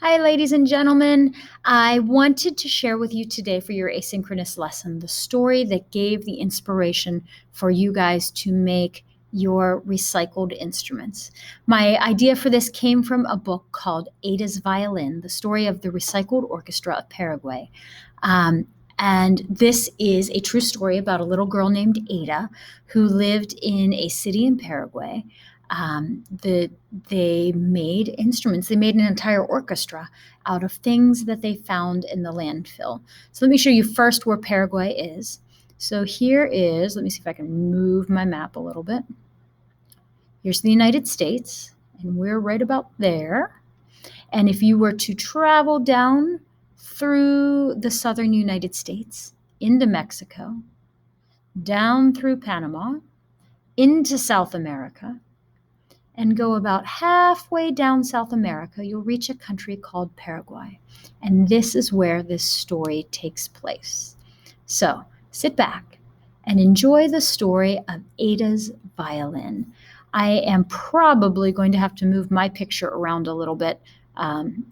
Hi, ladies and gentlemen. I wanted to share with you today for your asynchronous lesson the story that gave the inspiration for you guys to make your recycled instruments. My idea for this came from a book called Ada's Violin, the story of the recycled orchestra of Paraguay. Um, and this is a true story about a little girl named Ada who lived in a city in Paraguay. They made instruments. They made an entire orchestra out of things that they found in the landfill. So let me show you first where Paraguay is. So here is, let me see if I can move my map a little bit. Here's the United States, and we're right about there. And if you were to travel down through the southern United States, into Mexico, down through Panama, into South America, and go about halfway down South America, you'll reach a country called Paraguay. And this is where this story takes place. So sit back and enjoy the story of Ada's Violin. I am probably going to have to move my picture around a little bit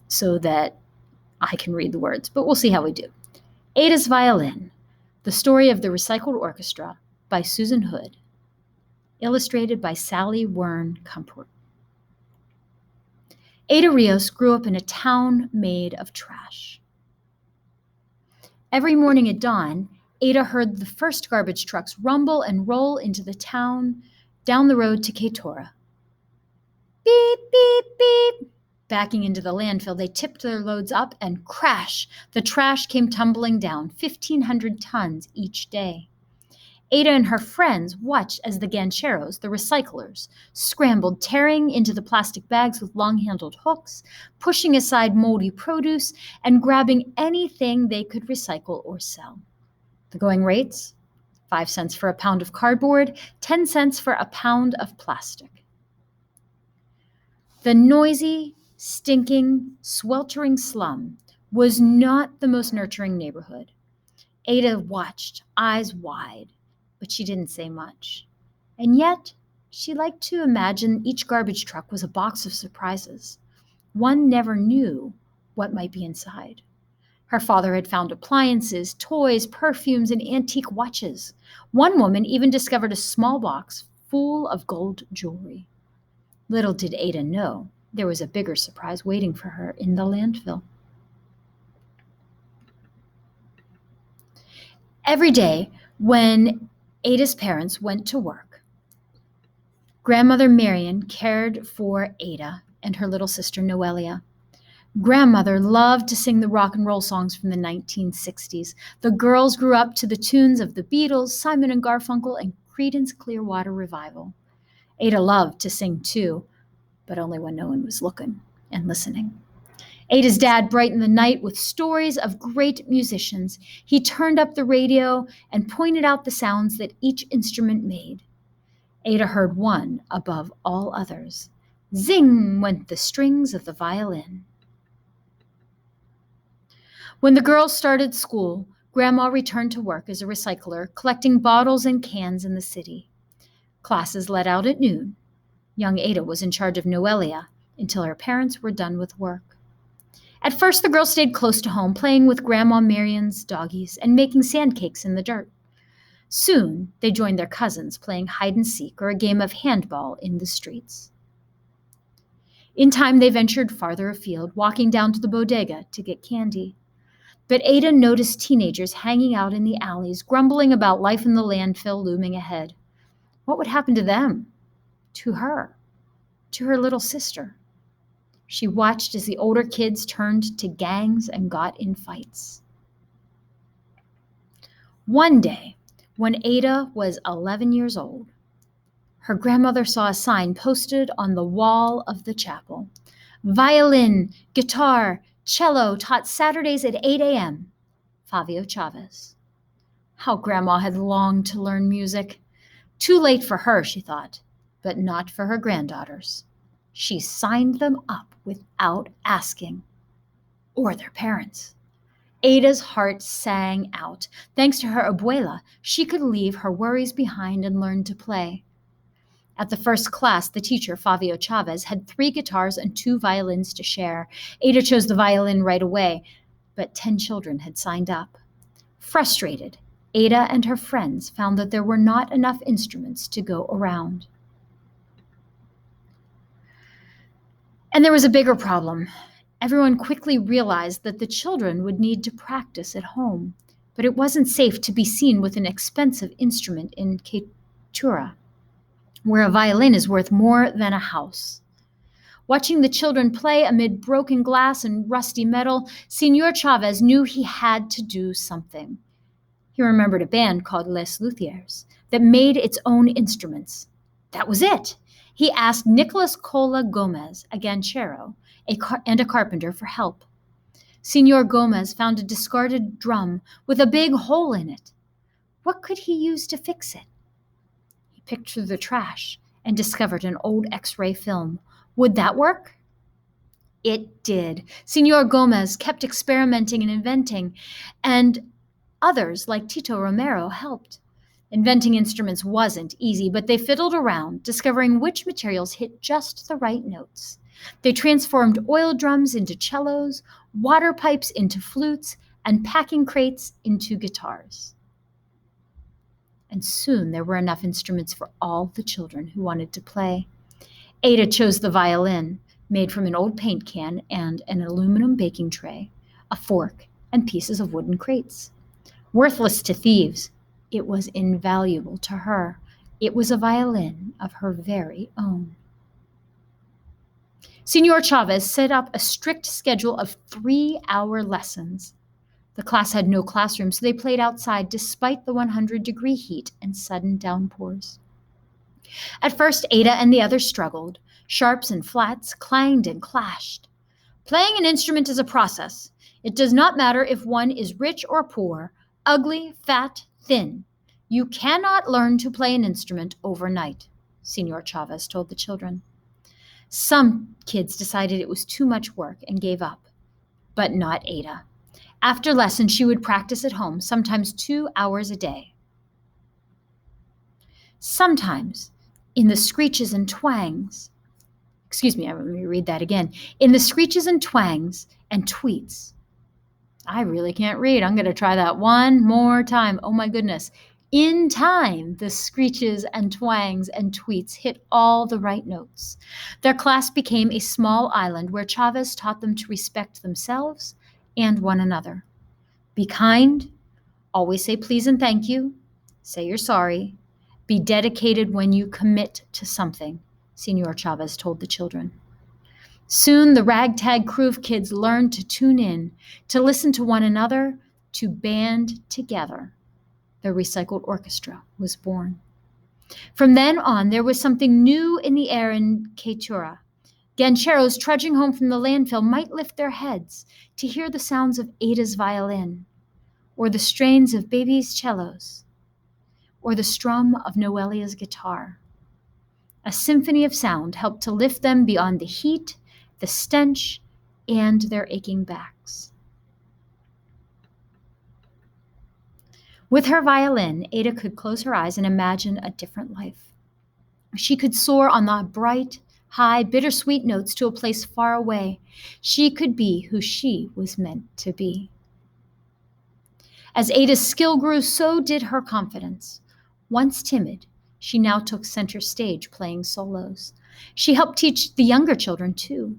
so that I can read the words, but we'll see how we do. Ada's Violin, the story of the recycled orchestra by Susan Hood, illustrated by Sally Wern-Comfort. Ada Rios grew up in a town made of trash. Every morning at dawn, Ada heard the first garbage trucks rumble and roll into the town down the road to Quetora. Beep, beep, beep. Backing into the landfill, they tipped their loads up and crash! The trash came tumbling down, 1,500 tons each day. Ada and her friends watched as the gancheros, the recyclers, scrambled, tearing into the plastic bags with long-handled hooks, pushing aside moldy produce, and grabbing anything they could recycle or sell. The going rates? 5 cents for a pound of cardboard, 10 cents for a pound of plastic. The noisy, stinking, sweltering slum was not the most nurturing neighborhood. Ada watched, eyes wide, but she didn't say much. And yet, she liked to imagine each garbage truck was a box of surprises. One never knew what might be inside. Her father had found appliances, toys, perfumes, and antique watches. One woman even discovered a small box full of gold jewelry. Little did Ada know there was a bigger surprise waiting for her in the landfill. Every day, when Ada's parents went to work, Grandmother Marion cared for Ada and her little sister Noelia. Grandmother loved to sing the rock and roll songs from the 1960s. The girls grew up to the tunes of the Beatles, Simon and Garfunkel, and Creedence Clearwater Revival. Ada loved to sing too, but only when no one was looking and listening. Ada's dad brightened the night with stories of great musicians. He turned up the radio and pointed out the sounds that each instrument made. Ada heard one above all others. Zing went the strings of the violin. When the girls started school, Grandma returned to work as a recycler, collecting bottles and cans in the city. Classes let out at noon. Young Ada was in charge of Noelia until her parents were done with work. At first, the girls stayed close to home, playing with Grandma Marion's doggies and making sand cakes in the dirt. Soon, they joined their cousins, playing hide-and-seek or a game of handball in the streets. In time, they ventured farther afield, walking down to the bodega to get candy. But Ada noticed teenagers hanging out in the alleys, grumbling about life in the landfill looming ahead. What would happen to them? To her little sister. She watched as the older kids turned to gangs and got in fights. One day, when Ada was 11 years old, her grandmother saw a sign posted on the wall of the chapel. Violin, guitar, cello taught Saturdays at 8 a.m. Fabio Chavez. How Grandma had longed to learn music. Too late for her, she thought, but not for her granddaughters. She signed them up without asking, or their parents. Ada's heart sang out. Thanks to her abuela, she could leave her worries behind and learn to play. At the first class, the teacher, Fabio Chavez, had 3 guitars and 2 violins to share. Ada chose the violin right away, but 10 children had signed up. Frustrated, Ada and her friends found that there were not enough instruments to go around. And there was a bigger problem. Everyone quickly realized that the children would need to practice at home, but it wasn't safe to be seen with an expensive instrument in Quechua, where a violin is worth more than a house. Watching the children play amid broken glass and rusty metal, Senor Chavez knew he had to do something. He remembered a band called Les Luthiers that made its own instruments. That was it. He asked Nicolas Cola Gomez, a ganchero, and a carpenter, for help. Senor Gomez found a discarded drum with a big hole in it. What could he use to fix it? He picked through the trash and discovered an old X-ray film. Would that work? It did. Senor Gomez kept experimenting and inventing, and others like Tito Romero helped. Inventing instruments wasn't easy, but they fiddled around, discovering which materials hit just the right notes. They transformed oil drums into cellos, water pipes into flutes, and packing crates into guitars. And soon there were enough instruments for all the children who wanted to play. Ada chose the violin, made from an old paint can and an aluminum baking tray, a fork, and pieces of wooden crates. Worthless to thieves, it was invaluable to her. It was a violin of her very own. Senor Chavez set up a strict schedule of 3-hour lessons. The class had no classroom, so they played outside despite the 100-degree heat and sudden downpours. At first, Ada and the others struggled. Sharps and flats clanged and clashed. Playing an instrument is a process. It does not matter if one is rich or poor, ugly, fat, thin. You cannot learn to play an instrument overnight, Senor Chavez told the children. Some kids decided it was too much work and gave up, but not Ada. After lessons, she would practice at home, sometimes 2 hours a day. Sometimes, in the screeches and twangs, let me read that again. In the screeches and twangs and tweets. I really can't read. I'm going to try that one more time. Oh my goodness. In time, the screeches and twangs and tweets hit all the right notes. Their class became a small island where Chavez taught them to respect themselves and one another. Be kind, always say please and thank you, say you're sorry, be dedicated when you commit to something, Senor Chavez told the children. Soon the ragtag crew of kids learned to tune in, to listen to one another, to band together. The recycled orchestra was born. From then on, there was something new in the air in Quechua. Gancheros trudging home from the landfill might lift their heads to hear the sounds of Ada's violin, or the strains of baby's cellos, or the strum of Noelia's guitar. A symphony of sound helped to lift them beyond the heat, the stench, and their aching backs. With her violin, Ada could close her eyes and imagine a different life. She could soar on the bright, high, bittersweet notes to a place far away. She could be who she was meant to be. As Ada's skill grew, so did her confidence. Once timid, she now took center stage playing solos. She helped teach the younger children, too.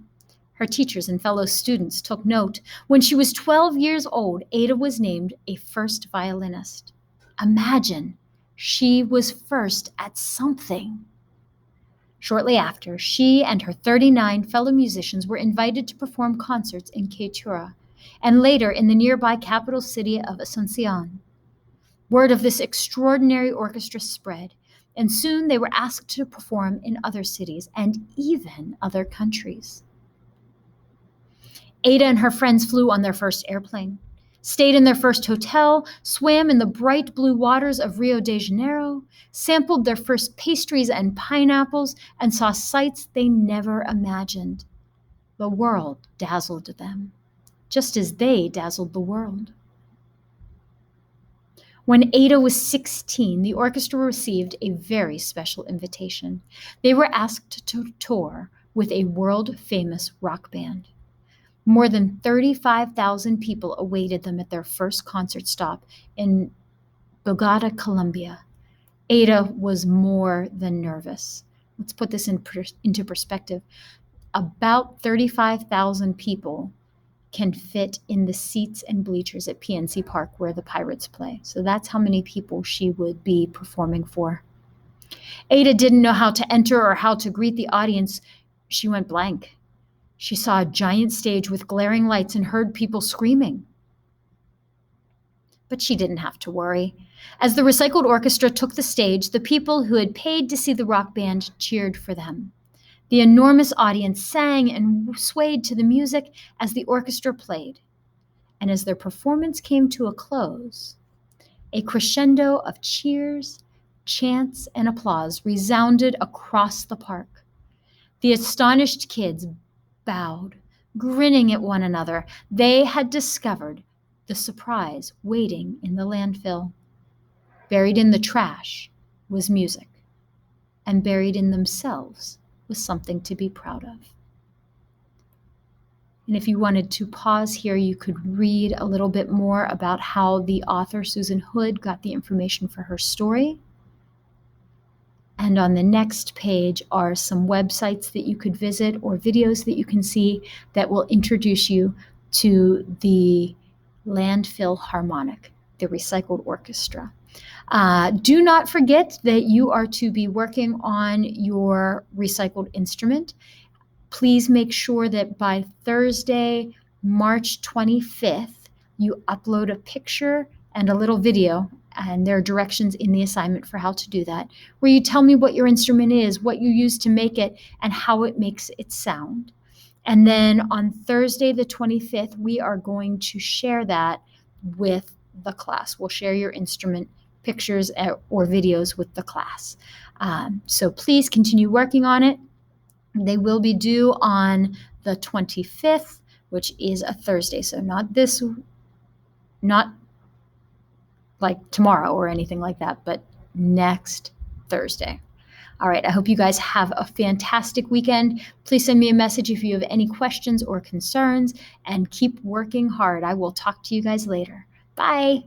Her teachers and fellow students took note. When she was 12 years old, Ada was named a first violinist. Imagine, she was first at something. Shortly after, she and her 39 fellow musicians were invited to perform concerts in Quechua, and later in the nearby capital city of Asuncion. Word of this extraordinary orchestra spread, and soon they were asked to perform in other cities and even other countries. Ada and her friends flew on their first airplane, stayed in their first hotel, swam in the bright blue waters of Rio de Janeiro, sampled their first pastries and pineapples, and saw sights they never imagined. The world dazzled them, just as they dazzled the world. When Ada was 16, the orchestra received a very special invitation. They were asked to tour with a world-famous rock band. More than 35,000 people awaited them at their first concert stop in Bogota, Colombia. Ada was more than nervous. Let's put this into perspective. About 35,000 people can fit in the seats and bleachers at PNC Park where the Pirates play. So that's how many people she would be performing for. Ada didn't know how to enter or how to greet the audience. She went blank. She saw a giant stage with glaring lights and heard people screaming. But she didn't have to worry. As the recycled orchestra took the stage, the people who had paid to see the rock band cheered for them. The enormous audience sang and swayed to the music as the orchestra played. And as their performance came to a close, a crescendo of cheers, chants, and applause resounded across the park. The astonished kids bowed, grinning at one another. They had discovered the surprise waiting in the landfill. Buried in the trash was music, and buried in themselves was something to be proud of. And if you wanted to pause here, you could read a little bit more about how the author, Susan Hood, got the information for her story. And on the next page are some websites that you could visit or videos that you can see that will introduce you to the landfill harmonic, the recycled orchestra. Do not forget that you are to be working on your recycled instrument. Please make sure that by Thursday, March 25th, you upload a picture and a little video, and there are directions in the assignment for how to do that, where you tell me what your instrument is, what you use to make it, and how it makes it sound. And then on Thursday, the 25th, we are going to share that with the class. We'll share your instrument pictures or videos with the class. So please continue working on it. They will be due on the 25th, which is a Thursday. So not like tomorrow or anything like that, but next Thursday. All right, I hope you guys have a fantastic weekend. Please send me a message if you have any questions or concerns, and keep working hard. I will talk to you guys later. Bye.